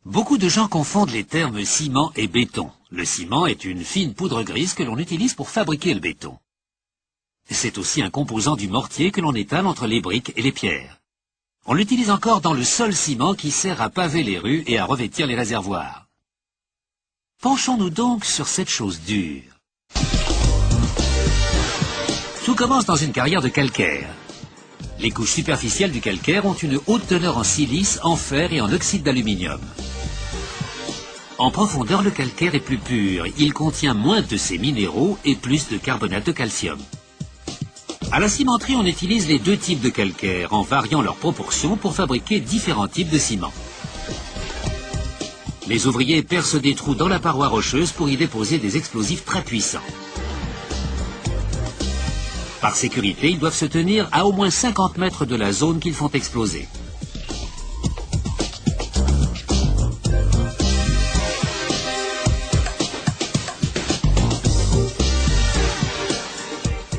Beaucoup de gens confondent les termes ciment et béton. Le ciment est une fine poudre grise que l'on utilise pour fabriquer le béton. C'est aussi un composant du mortier que l'on étale entre les briques et les pierres. On l'utilise encore dans le sol ciment qui sert à paver les rues et à revêtir les réservoirs. Penchons-nous donc sur cette chose dure. Tout commence dans une carrière de calcaire. Les couches superficielles du calcaire ont une haute teneur en silice, en fer et en oxyde d'aluminium. En profondeur, le calcaire est plus pur. Il contient moins de ces minéraux et plus de carbonate de calcium. À la cimenterie, on utilise les deux types de calcaire en variant leurs proportions pour fabriquer différents types de ciment. Les ouvriers percent des trous dans la paroi rocheuse pour y déposer des explosifs très puissants. Par sécurité, ils doivent se tenir à au moins 50 mètres de la zone qu'ils font exploser.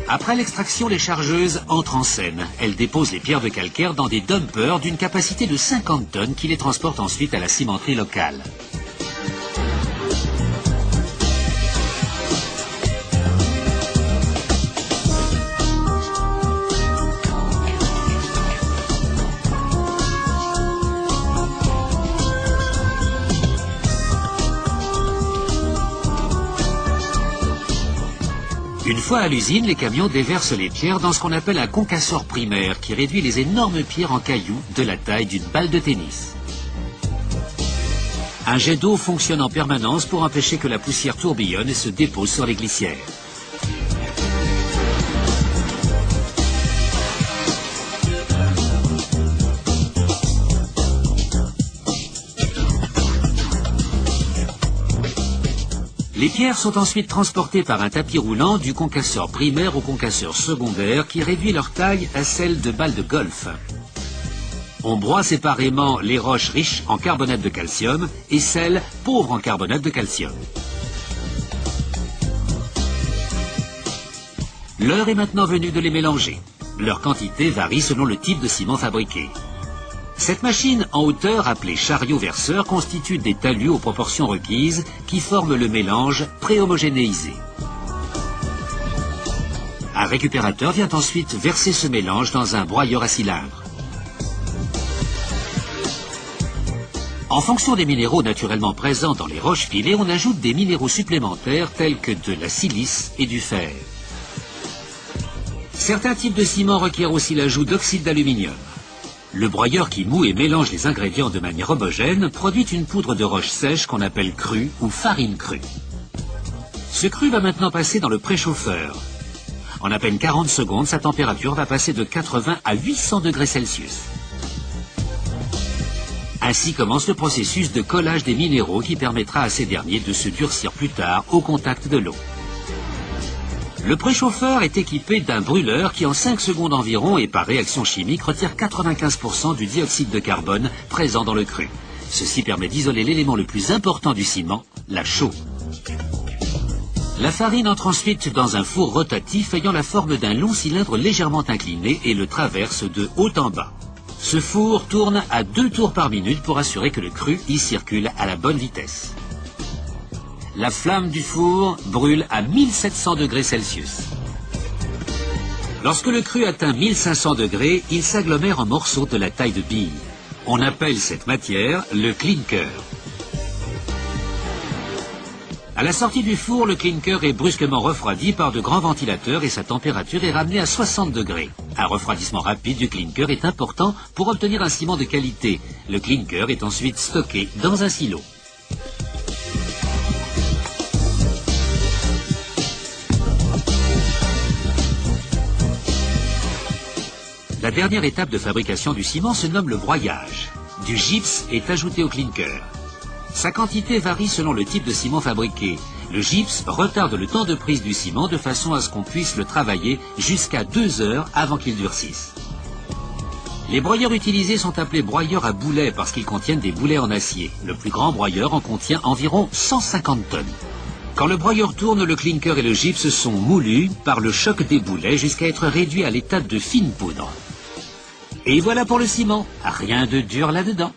Après l'extraction, les chargeuses entrent en scène. Elles déposent les pierres de calcaire dans des dumpers d'une capacité de 50 tonnes qui les transportent ensuite à la cimenterie locale. Une fois à l'usine, les camions déversent les pierres dans ce qu'on appelle un concasseur primaire qui réduit les énormes pierres en cailloux de la taille d'une balle de tennis. Un jet d'eau fonctionne en permanence pour empêcher que la poussière tourbillonne et se dépose sur les glissières. Les pierres sont ensuite transportées par un tapis roulant du concasseur primaire au concasseur secondaire qui réduit leur taille à celle de balles de golf. On broie séparément les roches riches en carbonate de calcium et celles pauvres en carbonate de calcium. L'heure est maintenant venue de les mélanger. Leur quantité varie selon le type de ciment fabriqué. Cette machine en hauteur, appelée chariot verseur, constitue des talus aux proportions requises qui forment le mélange préhomogénéisé. Un récupérateur vient ensuite verser ce mélange dans un broyeur à cylindre. En fonction des minéraux naturellement présents dans les roches pilées, on ajoute des minéraux supplémentaires tels que de la silice et du fer. Certains types de ciment requièrent aussi l'ajout d'oxyde d'aluminium. Le broyeur qui moue et mélange les ingrédients de manière homogène produit une poudre de roche sèche qu'on appelle crue ou farine crue. Ce cru va maintenant passer dans le préchauffeur. En à peine 40 secondes, sa température va passer de 80 à 800 degrés Celsius. Ainsi commence le processus de collage des minéraux qui permettra à ces derniers de se durcir plus tard au contact de l'eau. Le préchauffeur est équipé d'un brûleur qui en 5 secondes environ et par réaction chimique retire 95% du dioxyde de carbone présent dans le cru. Ceci permet d'isoler l'élément le plus important du ciment, la chaux. La farine entre ensuite dans un four rotatif ayant la forme d'un long cylindre légèrement incliné et le traverse de haut en bas. Ce four tourne à 2 tours par minute pour assurer que le cru y circule à la bonne vitesse. La flamme du four brûle à 1700 degrés Celsius. Lorsque le cru atteint 1500 degrés, il s'agglomère en morceaux de la taille de bille. On appelle cette matière le clinker. À la sortie du four, le clinker est brusquement refroidi par de grands ventilateurs et sa température est ramenée à 60 degrés. Un refroidissement rapide du clinker est important pour obtenir un ciment de qualité. Le clinker est ensuite stocké dans un silo. La dernière étape de fabrication du ciment se nomme le broyage. Du gypse est ajouté au clinker. Sa quantité varie selon le type de ciment fabriqué. Le gypse retarde le temps de prise du ciment de façon à ce qu'on puisse le travailler jusqu'à 2 heures avant qu'il durcisse. Les broyeurs utilisés sont appelés broyeurs à boulets parce qu'ils contiennent des boulets en acier. Le plus grand broyeur en contient environ 150 tonnes. Quand le broyeur tourne, le clinker et le gypse sont moulus par le choc des boulets jusqu'à être réduits à l'état de fine poudre. Et voilà pour le ciment, rien de dur là-dedans.